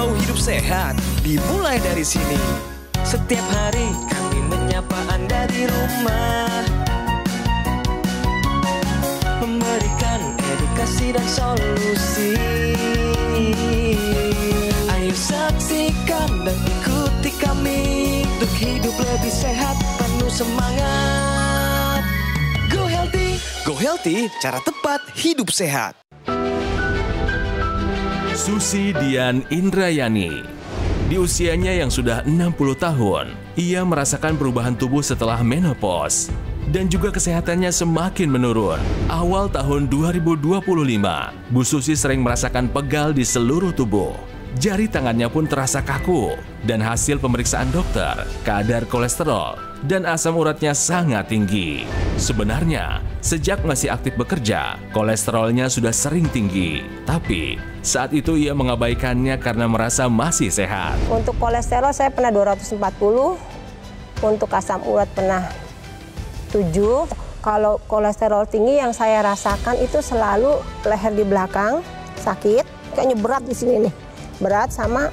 Mau hidup sehat, dimulai dari sini. Setiap hari kami menyapa Anda di rumah, memberikan edukasi dan solusi. Ayo saksikan dan ikuti kami untuk hidup lebih sehat, penuh semangat. Go Healthy, cara tepat hidup sehat. Susi Dian Indrayani. Di usianya yang sudah 60 tahun, ia merasakan perubahan tubuh setelah menopause. Dan juga kesehatannya semakin menurun. Awal tahun 2025, Bu Susi sering merasakan pegal di seluruh tubuh. Jari tangannya pun terasa kaku. Dan hasil pemeriksaan dokter, kadar kolesterol dan asam uratnya sangat tinggi. Sebenarnya, sejak masih aktif bekerja, kolesterolnya sudah sering tinggi. Tapi, saat itu ia mengabaikannya karena merasa masih sehat. Untuk kolesterol saya pernah 240, untuk asam urat pernah 7. Kalau kolesterol tinggi yang saya rasakan itu selalu leher di belakang sakit, kayaknya berat di sini nih. Berat sama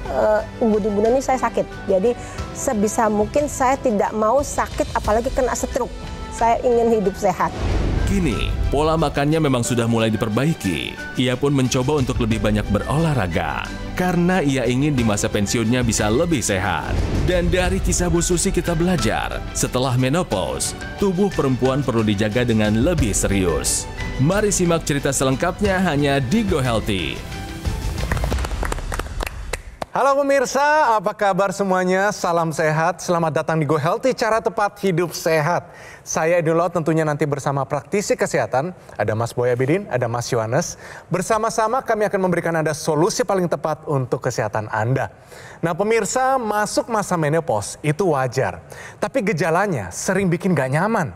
ubun-ubun ini saya sakit. Jadi sebisa mungkin saya tidak mau sakit apalagi kena stroke. Saya ingin hidup sehat. Kini, pola makannya memang sudah mulai diperbaiki. Ia pun mencoba untuk lebih banyak berolahraga. Karena ia ingin di masa pensiunnya bisa lebih sehat. Dan dari kisah Bu Susi kita belajar, setelah menopause, tubuh perempuan perlu dijaga dengan lebih serius. Mari simak cerita selengkapnya hanya di Go Healthy. Halo pemirsa, apa kabar semuanya? Salam sehat, selamat datang di Go Healthy, cara tepat hidup sehat. Saya Edulot tentunya nanti bersama praktisi kesehatan, ada Mas Boy Abidin, ada Mas Yohanes. Bersama-sama kami akan memberikan Anda solusi paling tepat untuk kesehatan Anda. Nah pemirsa, masuk masa menopause itu wajar, tapi gejalanya sering bikin gak nyaman.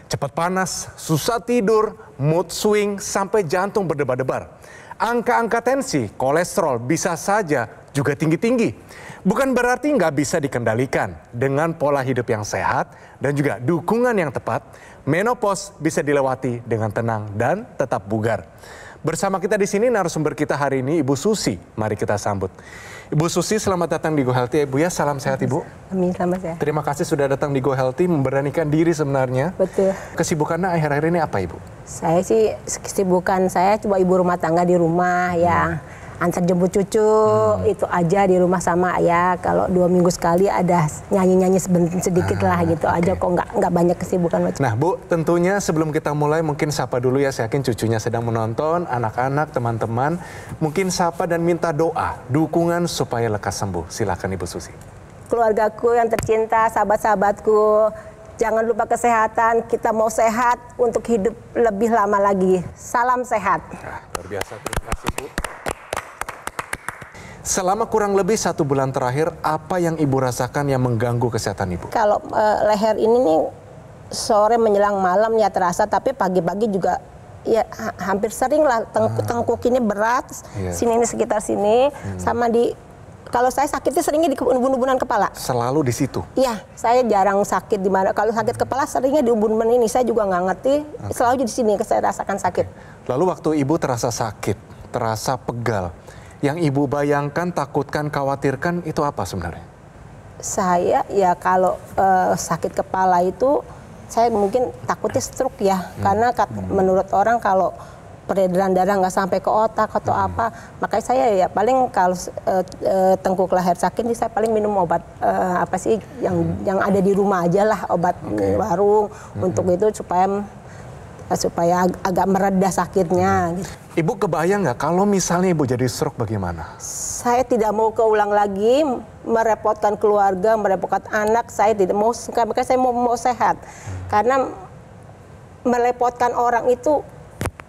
Cepat panas, susah tidur, mood swing, sampai jantung berdebar-debar. Angka-angka tensi, kolesterol bisa saja juga tinggi-tinggi. Bukan berarti nggak bisa dikendalikan. Dengan pola hidup yang sehat dan juga dukungan yang tepat, menopause bisa dilewati dengan tenang dan tetap bugar. Bersama kita di sini narasumber kita hari ini Ibu Susi. Mari kita sambut. Ibu Susi, selamat datang di Go Healthy. Ibu ya, salam sehat Ibu. Amin, selamat sehat. Terima kasih sudah datang di Go Healthy, memberanikan diri sebenarnya. Betul. Kesibukannya akhir-akhir ini apa Ibu? Saya sih kesibukan saya coba ibu rumah tangga di rumah ya. Antar jemput cucu, itu aja di rumah sama ya. Kalau 2 minggu sekali ada nyanyi-nyanyi sedikit lah gitu aja. Kok nggak banyak kesibukan. Nah Bu, tentunya sebelum kita mulai mungkin sapa dulu ya. Saya yakin cucunya sedang menonton, anak-anak, teman-teman. Mungkin sapa dan minta doa, dukungan supaya lekas sembuh. Silakan Ibu Susi. Keluargaku yang tercinta, sahabat-sahabatku, jangan lupa kesehatan. Kita mau sehat untuk hidup lebih lama lagi. Salam sehat. Nah, luar biasa, terima kasih Bu. Selama kurang lebih 1 bulan terakhir, apa yang Ibu rasakan yang mengganggu kesehatan Ibu? Kalau leher ini nih sore menjelang malam ya terasa, tapi pagi-pagi juga ya hampir sering lah tengkuk ini berat, sini ini sekitar sini, sama di kalau saya sakitnya seringnya di ubun-ubunan kepala. Selalu di situ? Iya, saya jarang sakit di mana. Kalau sakit kepala seringnya di ubun-ubunan ini, saya juga nggak ngerti. Selalu di sini saya rasakan sakit. Lalu waktu Ibu terasa sakit, terasa pegal, yang Ibu bayangkan, takutkan, khawatirkan itu apa sebenarnya? Saya ya kalau sakit kepala itu saya mungkin takutnya stroke ya. Karena menurut orang kalau peredaran darah nggak sampai ke otak atau apa, makanya saya ya paling kalau tengkuk leher sakit ini saya paling minum obat apa sih yang ada di rumah aja lah, obat warung untuk itu supaya agak mereda sakitnya. Gitu. Ibu kebayang nggak kalau misalnya Ibu jadi stroke bagaimana? Saya tidak mau keulang lagi, merepotkan keluarga, merepotkan anak. Saya tidak mau, makanya saya mau sehat. Karena merepotkan orang itu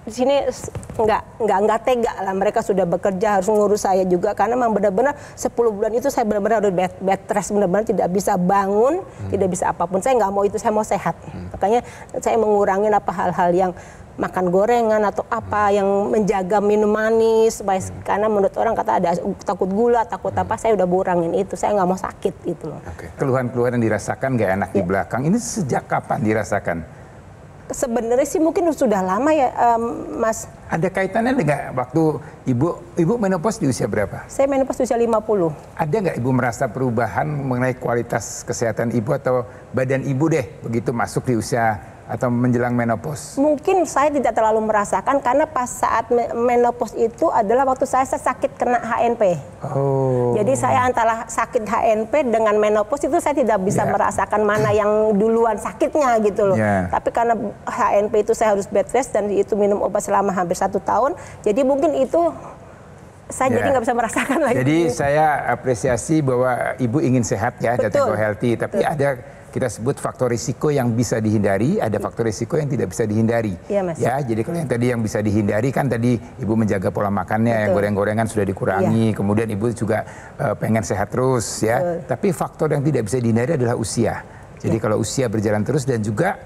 di sini nggak tega lah. Mereka sudah bekerja, harus ngurus saya juga. Karena memang benar-benar 10 bulan itu saya benar-benar udah bed rest, benar-benar tidak bisa bangun, tidak bisa apapun. Saya nggak mau itu, saya mau sehat. Makanya saya mengurangi hal-hal yang makan gorengan atau apa yang menjaga minum manis, karena menurut orang kata ada takut gula, takut apa, saya udah kurangin itu, saya nggak mau sakit itu loh. Keluhan-keluhan yang dirasakan nggak enak di belakang, ini sejak kapan dirasakan? sebenarnya sih mungkin sudah lama ya, Mas. Ada kaitannya nggak waktu ibu menopause di usia berapa? Saya menopause usia 50. Ada nggak ibu merasa perubahan mengenai kualitas kesehatan ibu atau badan ibu deh begitu masuk di usia atau menjelang menopause? Mungkin saya tidak terlalu merasakan karena pas saat menopause itu adalah waktu saya sakit kena HNP. Oh. Jadi saya antara sakit HNP dengan menopause itu saya tidak bisa merasakan mana yang duluan sakitnya gitu loh. Tapi karena HNP itu saya harus bed rest dan itu minum obat selama hampir 1 tahun. Jadi mungkin itu saya jadi nggak bisa merasakan lagi. Jadi saya apresiasi bahwa ibu ingin sehat ya, datang Go Healthy. Tapi ada kita sebut faktor risiko yang bisa dihindari, ada faktor risiko yang tidak bisa dihindari. Iya, Mas. Ya, jadi kalau yang tadi yang bisa dihindari kan tadi ibu menjaga pola makannya, yang goreng-gorengan sudah dikurangi, kemudian ibu juga pengen sehat terus ya. Tapi faktor yang tidak bisa dihindari adalah usia. Jadi kalau usia berjalan terus dan juga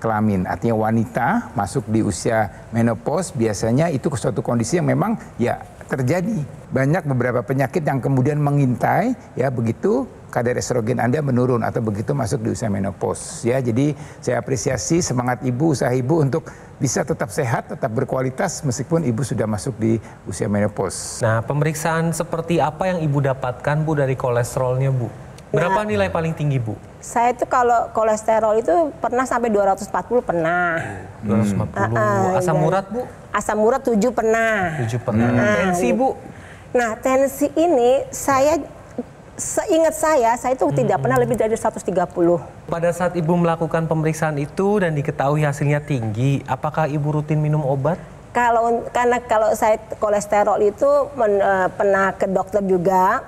kelamin, artinya wanita masuk di usia menopause biasanya itu suatu kondisi yang memang ya terjadi. Banyak beberapa penyakit yang kemudian mengintai ya begitu kadar estrogen Anda menurun atau begitu masuk di usia menopause ya. Jadi saya apresiasi semangat ibu, usaha ibu untuk bisa tetap sehat, tetap berkualitas meskipun ibu sudah masuk di usia menopause. Nah, pemeriksaan seperti apa yang ibu dapatkan Bu dari kolesterolnya Bu? Berapa nilai paling tinggi Bu? Saya itu kalau kolesterol itu pernah sampai 240 pernah. 250. Asam urat Bu? Asam urat 7 pernah. 7 pernah. Tensi Bu? Nah, tensi ini seingat saya itu tidak pernah lebih dari 130. Pada saat ibu melakukan pemeriksaan itu dan diketahui hasilnya tinggi, apakah ibu rutin minum obat? Karena kalau saya kolesterol itu pernah ke dokter juga,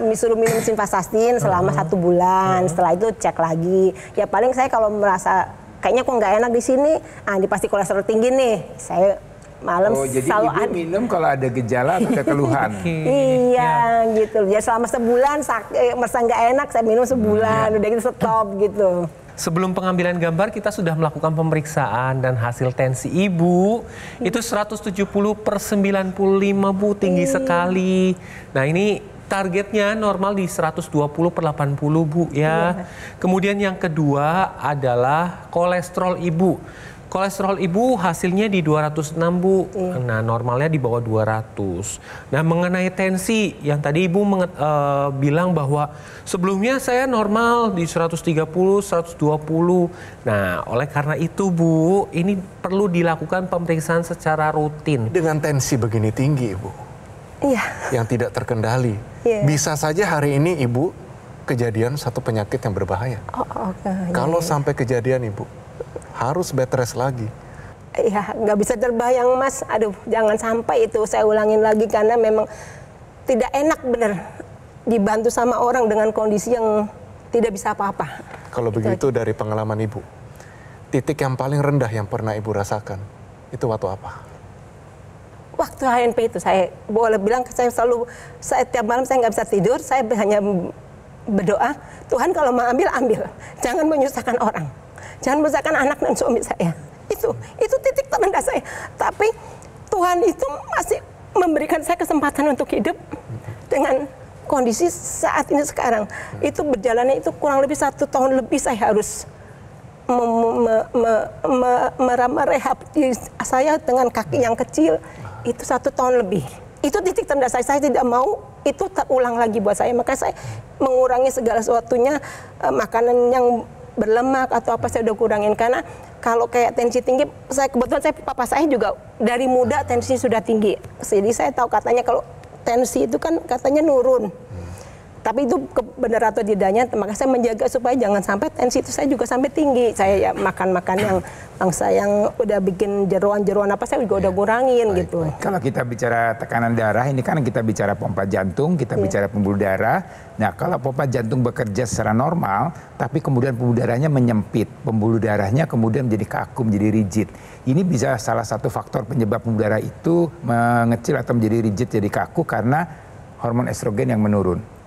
disuruh minum simvastatin selama 1 bulan. Setelah itu cek lagi. Ya paling saya kalau merasa kayaknya kok nggak enak di sini, ini pasti kolesterol tinggi nih. Saya malam jadi selalu ibu minum kalau ada gejala atau ada keluhan. Iya gitu. Ya selama sebulan merasa nggak enak saya minum sebulan, udah gitu stop gitu. Sebelum pengambilan gambar kita sudah melakukan pemeriksaan dan hasil tensi ibu itu 170/95 Bu, tinggi sekali. Nah ini targetnya normal di 120/80 Bu ya. Kemudian yang kedua adalah kolesterol ibu. Kolesterol ibu hasilnya di 206 Bu. Nah normalnya di bawah 200. Nah mengenai tensi yang tadi ibu bilang bahwa sebelumnya saya normal di 130, 120. Nah oleh karena itu Bu, ini perlu dilakukan pemeriksaan secara rutin. Dengan tensi begini tinggi Ibu, yang tidak terkendali, bisa saja hari ini Ibu kejadian satu penyakit yang berbahaya. Kalau sampai kejadian Ibu, harus bed rest lagi. Iya, nggak bisa terbayang Mas. Aduh, jangan sampai itu saya ulangin lagi karena memang tidak enak bener dibantu sama orang dengan kondisi yang tidak bisa apa-apa. Kalau begitu dari pengalaman Ibu, titik yang paling rendah yang pernah Ibu rasakan, itu waktu apa? Waktu HNP itu saya boleh bilang saya selalu, setiap malam saya nggak bisa tidur, saya hanya berdoa, Tuhan kalau mau ambil, jangan menyusahkan orang. Jangan menyusahkan anak dan suami saya. Itu titik terendah saya. Tapi Tuhan itu masih memberikan saya kesempatan untuk hidup dengan kondisi saat ini sekarang. Itu berjalannya itu kurang lebih 1 tahun lebih saya harus merehab saya dengan kaki yang kecil. Itu 1 tahun lebih. Itu titik terendah saya. Saya tidak mau itu terulang lagi buat saya. Makanya saya mengurangi segala sesuatunya, makanan yang berlemak atau apa saya udah kurangin karena kalau kayak tensi tinggi, kebetulan papa saya juga dari muda tensi sudah tinggi. Jadi saya tahu katanya kalau tensi itu kan katanya nurun. Tapi itu benar atau tidaknya, makanya saya menjaga supaya jangan sampai tensi itu saya juga sampai tinggi. Saya ya makan-makan yang bangsa yang udah bikin jeroan-jeroan apa saya juga udah kurangin gitu. Kalau kita bicara tekanan darah, ini kan kita bicara pompa jantung, kita bicara pembuluh darah. Nah kalau pompa jantung bekerja secara normal, tapi kemudian pembuluh darahnya menyempit, pembuluh darahnya kemudian menjadi kaku, menjadi rigid. Ini bisa salah satu faktor penyebab pembuluh darah itu mengecil atau menjadi rigid, jadi kaku karena hormon estrogen yang menurun.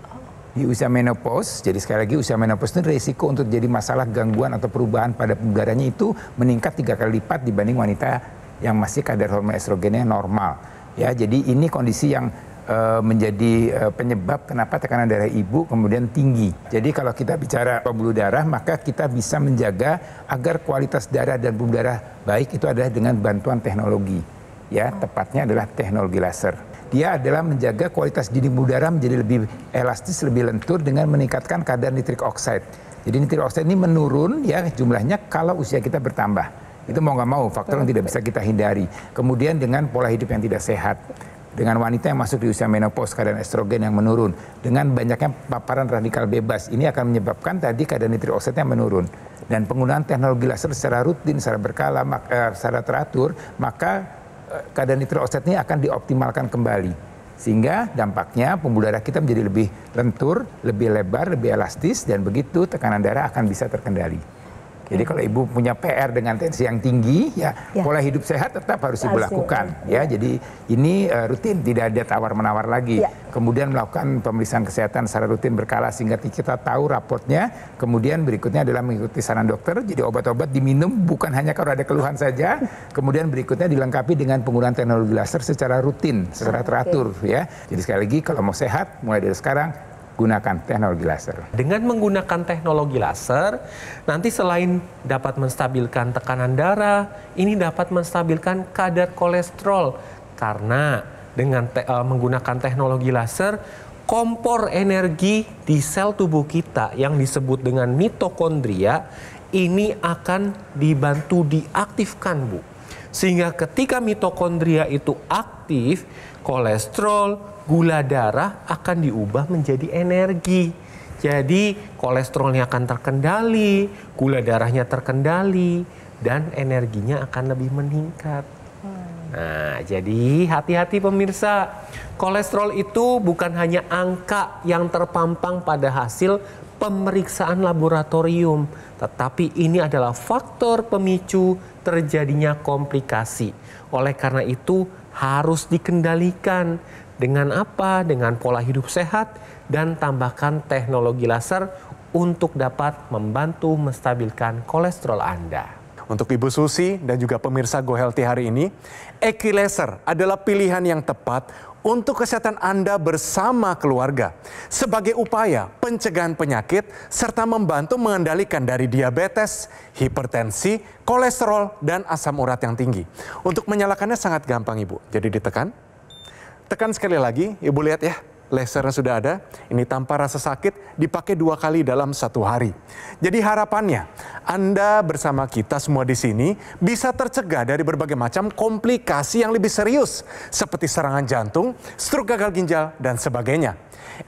Di usia menopause, jadi sekali lagi usia menopause itu risiko untuk jadi masalah gangguan atau perubahan pada pembuluh darahnya itu meningkat 3 kali lipat dibanding wanita yang masih kadar hormon estrogennya normal. Ya, jadi ini kondisi yang menjadi penyebab kenapa tekanan darah ibu kemudian tinggi. Jadi kalau kita bicara pembuluh darah, maka kita bisa menjaga agar kualitas darah dan pembuluh darah baik itu adalah dengan bantuan teknologi. Ya, tepatnya adalah teknologi laser. Dia adalah menjaga kualitas dinding pembuluh darah menjadi lebih elastis, lebih lentur dengan meningkatkan kadar nitric oxide. Jadi nitric oxide ini menurun ya jumlahnya kalau usia kita bertambah. Itu mau nggak mau faktor yang tidak bisa kita hindari. Kemudian dengan pola hidup yang tidak sehat. Dengan wanita yang masuk di usia menopause, kadar estrogen yang menurun. Dengan banyaknya paparan radikal bebas, ini akan menyebabkan tadi kadar nitric oxide-nya menurun. Dan penggunaan teknologi laser secara rutin, secara berkala, secara teratur, maka kadar nitric oxide ini akan dioptimalkan kembali. Sehingga dampaknya pembuluh darah kita menjadi lebih lentur, lebih lebar, lebih elastis, dan begitu tekanan darah akan bisa terkendali. Jadi kalau ibu punya PR dengan tensi yang tinggi, ya pola hidup sehat tetap harus ibu lakukan. Ya, jadi ini rutin, tidak ada tawar-menawar lagi. Kemudian melakukan pemeriksaan kesehatan secara rutin berkala sehingga kita tahu raportnya. Kemudian berikutnya adalah mengikuti saran dokter. Jadi obat-obat diminum bukan hanya kalau ada keluhan saja. Kemudian berikutnya dilengkapi dengan penggunaan teknologi laser secara rutin, secara teratur. Ya, jadi sekali lagi kalau mau sehat, mulai dari sekarang gunakan teknologi laser. Dengan menggunakan teknologi laser, nanti selain dapat menstabilkan tekanan darah, ini dapat menstabilkan kadar kolesterol. Karena dengan menggunakan teknologi laser, kompor energi di sel tubuh kita yang disebut dengan mitokondria, ini akan dibantu diaktifkan, Bu. Sehingga ketika mitokondria itu aktif, kolesterol, gula darah akan diubah menjadi energi. Jadi kolesterolnya akan terkendali, gula darahnya terkendali, dan energinya akan lebih meningkat. Nah, jadi hati-hati pemirsa. Kolesterol itu bukan hanya angka yang terpampang pada hasil pemeriksaan laboratorium, tetapi ini adalah faktor pemicu terjadinya komplikasi. Oleh karena itu harus dikendalikan. Dengan apa? Dengan pola hidup sehat dan tambahkan teknologi laser untuk dapat membantu menstabilkan kolesterol Anda. Untuk Ibu Susi dan juga pemirsa Go Healthy hari ini, Equilaser adalah pilihan yang tepat untuk kesehatan Anda bersama keluarga. Sebagai upaya pencegahan penyakit serta membantu mengendalikan dari diabetes, hipertensi, kolesterol, dan asam urat yang tinggi. Untuk menyalakannya sangat gampang Ibu, jadi ditekan. Tekan sekali lagi, Ibu lihat ya, lasernya sudah ada. Ini tanpa rasa sakit, dipakai 2 kali dalam 1 hari. Jadi harapannya, Anda bersama kita semua di sini bisa tercegah dari berbagai macam komplikasi yang lebih serius, seperti serangan jantung, stroke gagal ginjal, dan sebagainya.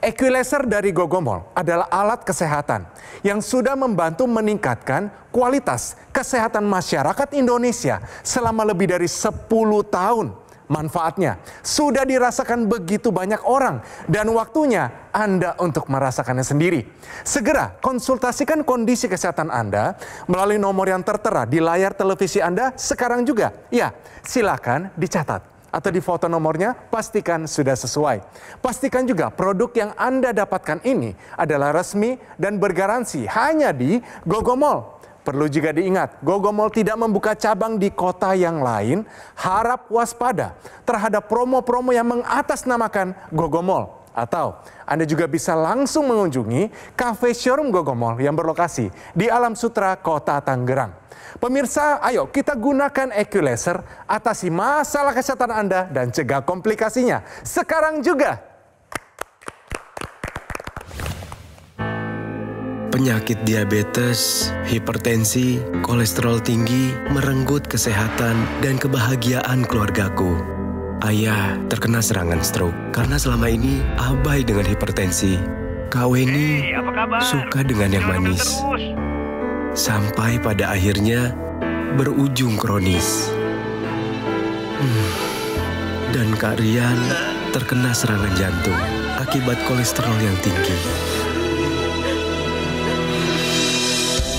Equilaser dari Gogomol adalah alat kesehatan yang sudah membantu meningkatkan kualitas kesehatan masyarakat Indonesia selama lebih dari 10 tahun. Manfaatnya sudah dirasakan begitu banyak orang dan waktunya Anda untuk merasakannya sendiri. Segera konsultasikan kondisi kesehatan Anda melalui nomor yang tertera di layar televisi Anda sekarang juga. Ya, silakan dicatat atau difoto nomornya, pastikan sudah sesuai. Pastikan juga produk yang Anda dapatkan ini adalah resmi dan bergaransi hanya di Gogomol. Perlu juga diingat, Gogomol tidak membuka cabang di kota yang lain. Harap waspada terhadap promo-promo yang mengatasnamakan Gogomol. Atau Anda juga bisa langsung mengunjungi cafe showroom Gogomol yang berlokasi di Alam Sutra, Kota Tangerang. Pemirsa, ayo kita gunakan Equilaser, atasi masalah kesehatan Anda dan cegah komplikasinya sekarang juga. Penyakit diabetes, hipertensi, kolesterol tinggi merenggut kesehatan dan kebahagiaan keluargaku. Ayah terkena serangan stroke karena selama ini abai dengan hipertensi. Kak Weni suka dengan yang manis. Sampai pada akhirnya berujung kronis. Dan Kak Rian terkena serangan jantung akibat kolesterol yang tinggi.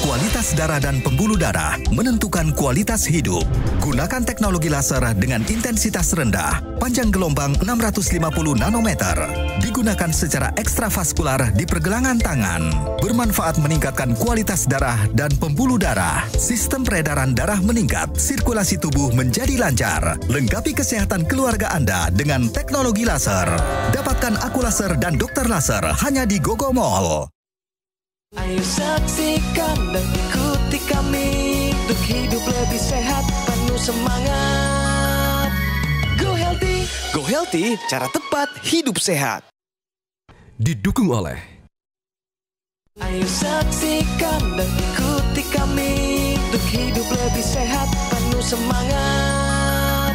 Kualitas kualitas darah dan pembuluh darah menentukan kualitas hidup. Gunakan teknologi laser dengan intensitas rendah, panjang gelombang 650 nanometer. Digunakan secara ekstravaskular di pergelangan tangan. Bermanfaat meningkatkan kualitas darah dan pembuluh darah. Sistem peredaran darah meningkat, sirkulasi tubuh menjadi lancar. Lengkapi kesehatan keluarga Anda dengan teknologi laser. Dapatkan aku laser dan dokter laser hanya di Gogo Mall. Ayo saksikan dan ikuti kami untuk hidup lebih sehat, penuh semangat. Go Healthy. Go Healthy, cara tepat hidup sehat. Didukung oleh Ayo saksikan dan ikuti kami untuk hidup lebih sehat, penuh semangat.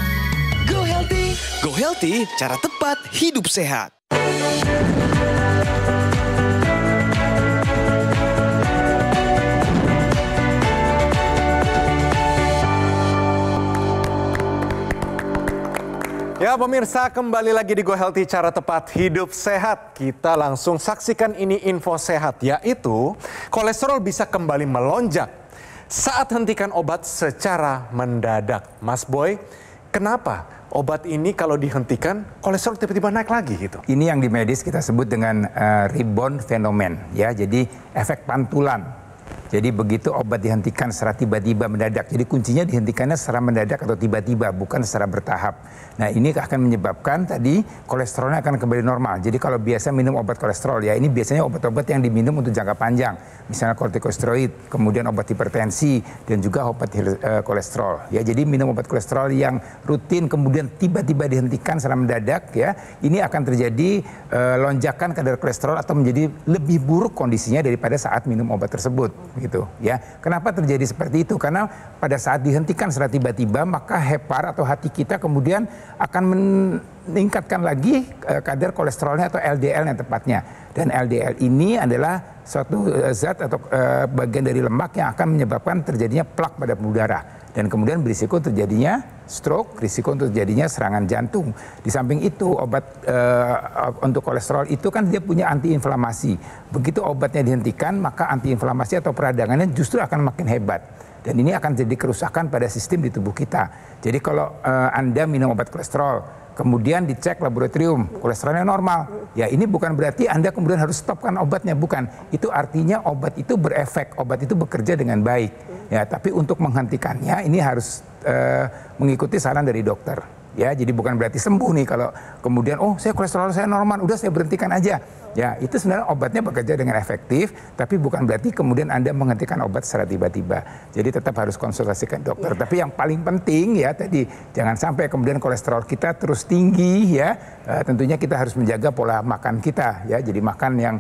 Go Healthy. Go Healthy, cara tepat hidup sehat. Ya pemirsa, kembali lagi di Go Healthy, cara tepat hidup sehat. Kita langsung saksikan ini info sehat, yaitu kolesterol bisa kembali melonjak saat hentikan obat secara mendadak. Mas Boy, kenapa obat ini kalau dihentikan kolesterol tiba-tiba naik lagi gitu? Ini yang di medis kita sebut dengan rebound phenomenon, ya. Jadi efek pantulan. Jadi begitu obat dihentikan secara tiba-tiba mendadak. Jadi kuncinya dihentikannya secara mendadak atau tiba-tiba, bukan secara bertahap. Nah ini akan menyebabkan tadi kolesterolnya akan kembali normal. Jadi kalau biasa minum obat kolesterol, ya ini biasanya obat-obat yang diminum untuk jangka panjang. Misalnya kortikosteroid, kemudian obat hipertensi, dan juga obat kolesterol. Ya, jadi minum obat kolesterol yang rutin kemudian tiba-tiba dihentikan secara mendadak, ya ini akan terjadi lonjakan kadar kolesterol atau menjadi lebih buruk kondisinya daripada saat minum obat tersebut. Gitu, ya. Kenapa terjadi seperti itu? Karena pada saat dihentikan secara tiba-tiba, maka hepar atau hati kita kemudian akan meningkatkan lagi kadar kolesterolnya atau LDL yang tepatnya. Dan LDL ini adalah suatu zat atau bagian dari lemak yang akan menyebabkan terjadinya plak pada pembuluh darah. Dan kemudian berisiko terjadinya stroke, risiko untuk terjadinya serangan jantung. Di samping itu obat untuk kolesterol itu kan dia punya antiinflamasi. Begitu obatnya dihentikan maka antiinflamasi atau peradangannya justru akan makin hebat. Dan ini akan jadi kerusakan pada sistem di tubuh kita. Jadi kalau Anda minum obat kolesterol, kemudian dicek laboratorium, kolesterolnya normal. Ya ini bukan berarti Anda kemudian harus stopkan obatnya, bukan. Itu artinya obat itu berefek, obat itu bekerja dengan baik. Ya, tapi untuk menghentikannya ini harus mengikuti saran dari dokter. Ya, jadi bukan berarti sembuh nih kalau kemudian saya kolesterol saya normal, udah saya berhentikan aja. Ya, itu sebenarnya obatnya bekerja dengan efektif, tapi bukan berarti kemudian Anda menghentikan obat secara tiba-tiba. Jadi tetap harus konsultasikan dokter. Tapi yang paling penting ya tadi jangan sampai kemudian kolesterol kita terus tinggi ya. Tentunya kita harus menjaga pola makan kita ya. Jadi makan yang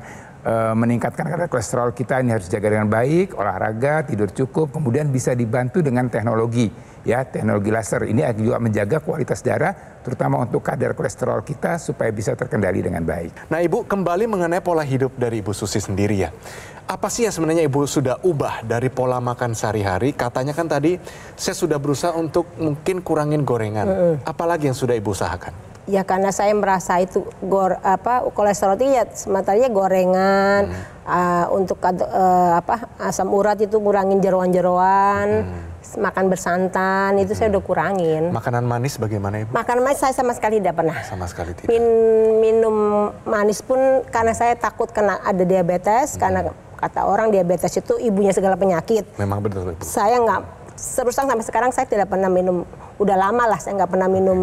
meningkatkan kadar kolesterol kita ini harus jaga dengan baik, olahraga, tidur cukup, kemudian bisa dibantu dengan teknologi ya, teknologi laser. Ini juga menjaga kualitas darah terutama untuk kadar kolesterol kita supaya bisa terkendali dengan baik. Nah Ibu, kembali mengenai pola hidup dari Ibu Susi sendiri ya. Apa sih yang sebenarnya Ibu sudah ubah dari pola makan sehari-hari? Katanya kan tadi saya sudah berusaha untuk mungkin kurangin gorengan. Apalagi yang sudah Ibu usahakan? Ya karena saya merasa itu kolesterol itu ya sementara gorengan, untuk asam urat itu kurangin jeroan-jeroan, makan bersantan itu saya udah kurangin. Makanan manis bagaimana Ibu? Makanan manis saya sama sekali tidak pernah. Sama sekali tidak. Minum manis pun karena saya takut kena ada diabetes, karena kata orang diabetes itu ibunya segala penyakit. Memang betul Ibu. Saya nggak, terus terang sampai sekarang saya tidak pernah minum, udah lama lah saya nggak pernah minum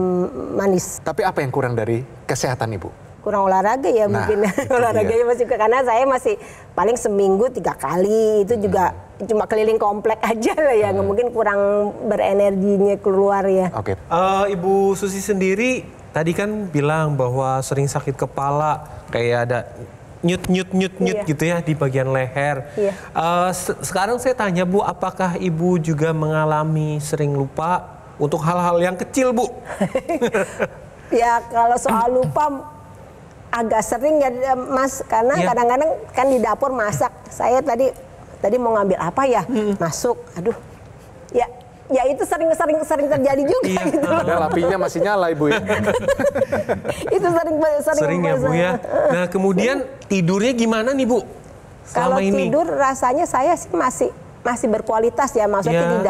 manis. Tapi apa yang kurang dari kesehatan Ibu? Kurang olahraga ya mungkin. Olahraganya masih, karena saya masih paling seminggu 3 kali, itu juga cuma keliling komplek aja lah ya, mungkin kurang berenerginya keluar ya. Oke. Ibu Susi sendiri tadi kan bilang bahwa sering sakit kepala, kayak ada nyut gitu ya di bagian leher. Iya. Sekarang saya tanya Bu, apakah Ibu juga mengalami sering lupa untuk hal-hal yang kecil Bu? Ya kalau soal lupa agak sering ya Mas, karena kadang-kadang kan di dapur masak. Saya tadi mau ngambil apa ya, masuk, aduh, ya itu sering terjadi juga gitu. Padahal apinya masih nyala Ibu ya. Itu sering ya Bu ya. Nah kemudian tidurnya gimana nih Bu? Kalau tidur rasanya saya sih masih berkualitas ya, maksudnya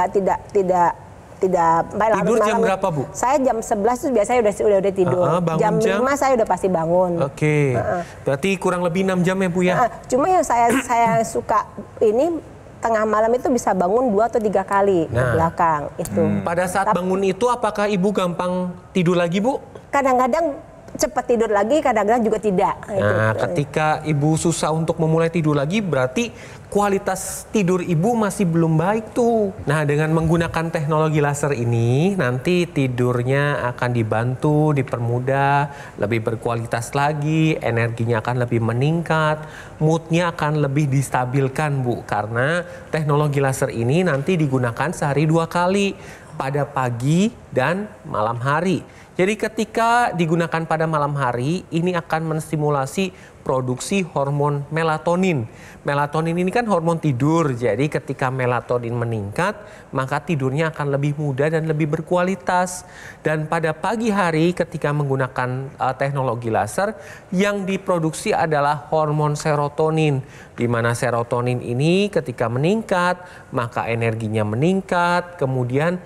tidak tidur jam berapa, Bu? Saya jam 11 itu biasanya udah tidur. Jam 5 saya udah pasti bangun. Oke. Berarti kurang lebih 6 jam ya, Bu ya? Cuma yang saya suka ini tengah malam itu bisa bangun 2 atau 3 kali ke belakang itu. Pada saat bangun itu apakah Ibu gampang tidur lagi, Bu? Kadang-kadang cepat tidur lagi, kadang-kadang juga tidak. Nah, ketika Ibu susah untuk memulai tidur lagi, berarti kualitas tidur Ibu masih belum baik tuh. Nah, dengan menggunakan teknologi laser ini, nanti tidurnya akan dibantu, dipermudah, lebih berkualitas lagi, energinya akan lebih meningkat, moodnya akan lebih distabilkan, Bu. Karena teknologi laser ini nanti digunakan sehari 2 kali, pada pagi dan malam hari. Jadi ketika digunakan pada malam hari, ini akan menstimulasi produksi hormon melatonin. Melatonin ini kan hormon tidur, jadi ketika melatonin meningkat, maka tidurnya akan lebih mudah dan lebih berkualitas. Dan pada pagi hari ketika menggunakan teknologi laser, yang diproduksi adalah hormon serotonin. Di mana serotonin ini ketika meningkat, maka energinya meningkat, kemudian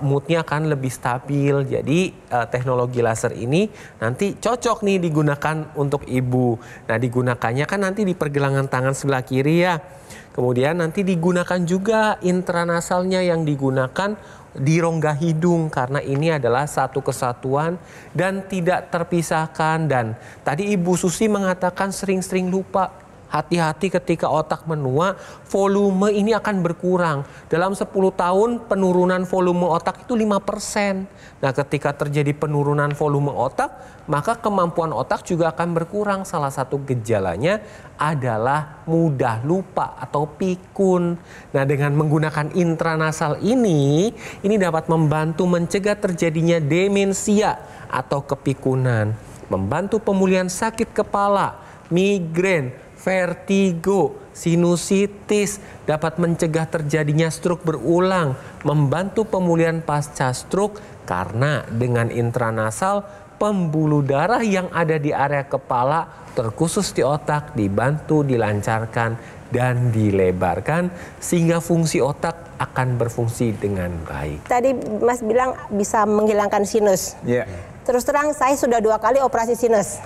moodnya akan lebih stabil. Jadi teknologi laser ini nanti cocok nih digunakan untuk ibu. Nah, digunakannya kan nanti di pergelangan tangan sebelah kiri ya. Kemudian nanti digunakan juga intranasalnya yang digunakan di rongga hidung, karena ini adalah satu kesatuan dan tidak terpisahkan. Dan tadi Ibu Susi mengatakan sering-sering lupa. Hati-hati ketika otak menua, volume ini akan berkurang. Dalam 10 tahun penurunan volume otak itu 5%. Nah, ketika terjadi penurunan volume otak, maka kemampuan otak juga akan berkurang. Salah satu gejalanya adalah mudah lupa atau pikun. Nah, dengan menggunakan intranasal ini dapat membantu mencegah terjadinya demensia atau kepikunan, membantu pemulihan sakit kepala, migrain, vertigo, sinusitis, dapat mencegah terjadinya stroke berulang, membantu pemulihan pasca stroke karena dengan intranasal pembuluh darah yang ada di area kepala terkhusus di otak dibantu dilancarkan dan dilebarkan sehingga fungsi otak akan berfungsi dengan baik. Tadi Mas bilang bisa menghilangkan sinus. Yeah. Terus terang saya sudah 2 kali operasi sinus.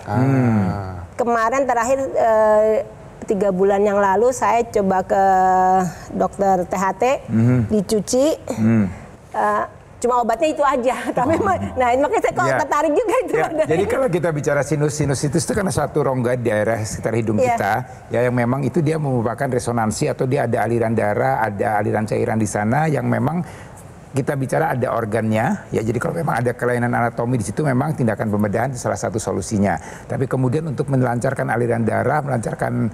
Kemarin terakhir 3 bulan yang lalu saya coba ke dokter THT, dicuci, cuma obatnya itu aja. Tapi nah makanya saya kok tertarik juga itu. Jadi kalau kita bicara sinusitis itu kan satu rongga di daerah sekitar hidung kita, ya yang memang itu dia merupakan resonansi atau dia ada aliran darah, ada aliran cairan di sana yang memang kita bicara ada organnya, ya jadi kalau memang ada kelainan anatomi di situ memang tindakan pembedahan itu salah satu solusinya. Tapi kemudian untuk melancarkan aliran darah, melancarkan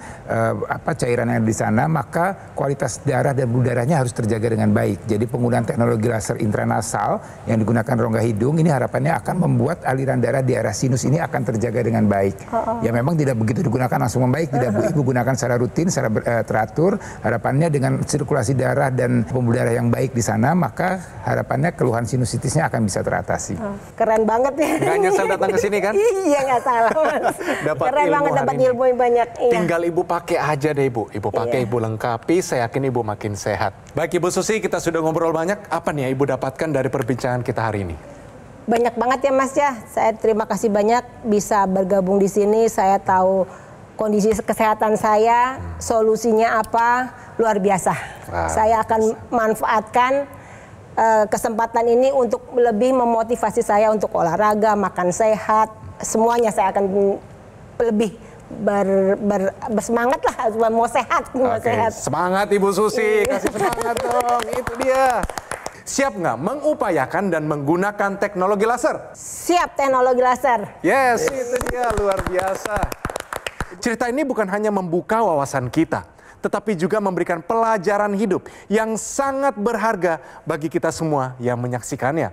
cairan yang di sana, maka kualitas darah dan pembuluh darahnya harus terjaga dengan baik. Jadi penggunaan teknologi laser intranasal yang digunakan rongga hidung ini harapannya akan membuat aliran darah di area sinus ini akan terjaga dengan baik. Ya memang tidak begitu digunakan langsung membaik, tidak Ibu gunakan secara rutin, secara teratur. Harapannya dengan sirkulasi darah dan pembuluh darah yang baik di sana, maka harapannya keluhan sinusitisnya akan bisa teratasi. Keren banget ya. Nggak nyesel datang ke sini kan? Iya, nggak salah Mas. Keren banget dapat ilmu yang banyak. Tinggal Ibu pakai aja deh Ibu. Ibu pakai, Ibu lengkapi, saya yakin Ibu makin sehat. Baik Ibu Susi, kita sudah ngobrol banyak. Apa nih yang Ibu dapatkan dari perbincangan kita hari ini? Banyak banget ya Mas ya. Saya terima kasih banyak bisa bergabung di sini. Saya tahu kondisi kesehatan saya, solusinya apa, luar biasa. Saya akan manfaatkan kesempatan ini untuk lebih memotivasi saya untuk olahraga, makan sehat, semuanya saya akan lebih bersemangat lah, mau sehat, mau sehat. Semangat Ibu Susi, kasih semangat dong, itu dia. Siap nggak mengupayakan dan menggunakan teknologi laser? Siap teknologi laser. Yes, itu dia, luar biasa. Cerita ini bukan hanya membuka wawasan kita, tetapi juga memberikan pelajaran hidup yang sangat berharga bagi kita semua yang menyaksikannya.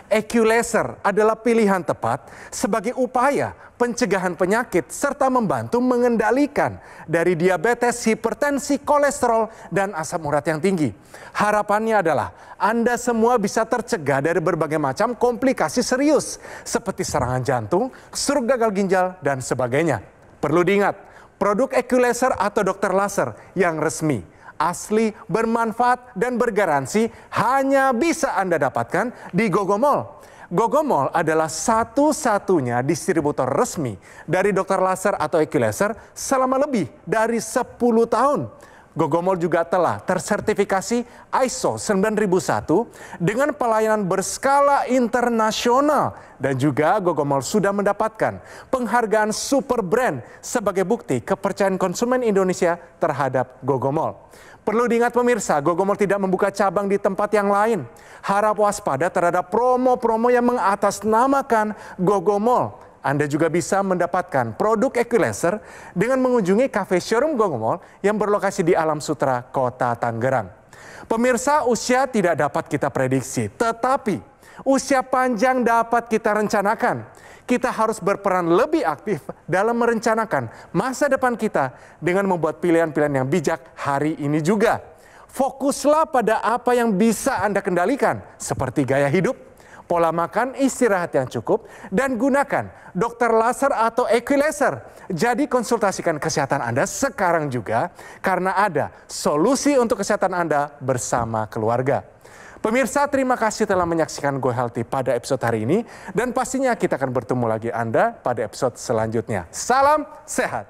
EQ-Laser adalah pilihan tepat sebagai upaya pencegahan penyakit serta membantu mengendalikan dari diabetes, hipertensi, kolesterol, dan asam urat yang tinggi. Harapannya adalah Anda semua bisa tercegah dari berbagai macam komplikasi serius seperti serangan jantung, stroke gagal ginjal, dan sebagainya. Perlu diingat, produk EQ-Laser atau dokter laser yang resmi asli, bermanfaat, dan bergaransi hanya bisa Anda dapatkan di Gogomall. Gogomall adalah satu-satunya distributor resmi dari dokter laser atau equalizer selama lebih dari 10 tahun. Gogomall juga telah tersertifikasi ISO 9001 dengan pelayanan berskala internasional. Dan juga Gogomall sudah mendapatkan penghargaan Super Brand sebagai bukti kepercayaan konsumen Indonesia terhadap Gogomall. Perlu diingat pemirsa, Gogomall tidak membuka cabang di tempat yang lain. Harap waspada terhadap promo-promo yang mengatasnamakan Gogomall. Anda juga bisa mendapatkan produk equalizer dengan mengunjungi cafe showroom Gogomall yang berlokasi di Alam Sutra, Kota Tangerang. Pemirsa, usia tidak dapat kita prediksi, tetapi usia panjang dapat kita rencanakan. Kita harus berperan lebih aktif dalam merencanakan masa depan kita dengan membuat pilihan-pilihan yang bijak hari ini juga. Fokuslah pada apa yang bisa Anda kendalikan, seperti gaya hidup, pola makan, istirahat yang cukup, dan gunakan dokter laser atau equalizer. Jadi konsultasikan kesehatan Anda sekarang juga, karena ada solusi untuk kesehatan Anda bersama keluarga. Pemirsa, terima kasih telah menyaksikan Go Healthy pada episode hari ini. Dan pastinya kita akan bertemu lagi Anda pada episode selanjutnya. Salam sehat!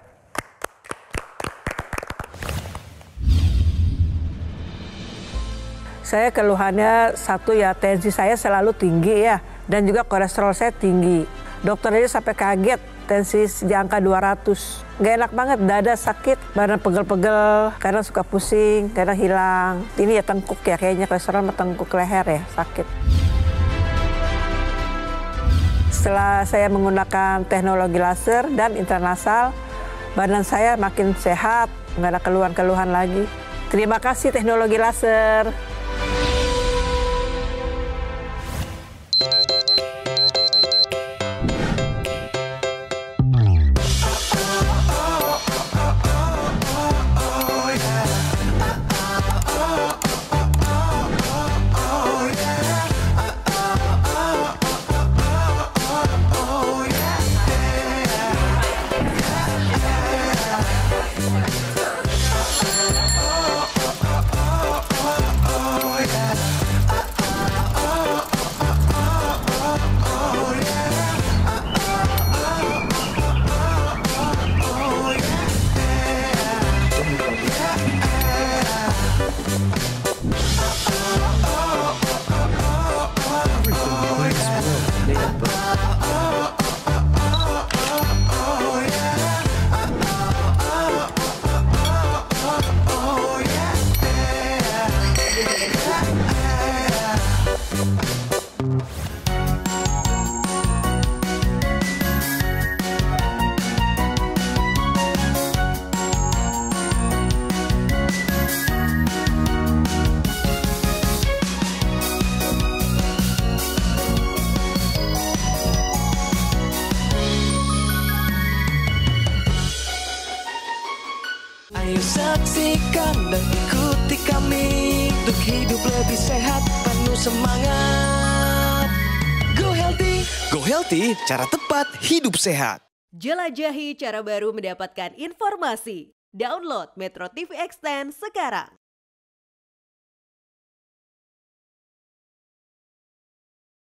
Saya keluhannya satu ya, tensi saya selalu tinggi ya. Dan juga kolesterol saya tinggi. Dokter aja sampai kaget, tensi di angka 200. Gak enak banget, dada sakit, badan pegel-pegel, kadang suka pusing, kadang hilang. Ini ya tengkuk ya, kayaknya kolesterol sama tengkuk leher ya, sakit. Setelah saya menggunakan teknologi laser dan intranasal, badan saya makin sehat, nggak ada keluhan-keluhan lagi. Terima kasih teknologi laser. Ayo saksikan dan ikuti kami untuk hidup lebih sehat, penuh semangat. Go Healthy, cara tepat hidup sehat. Jelajahi cara baru mendapatkan informasi. Download Metro TV Extend sekarang.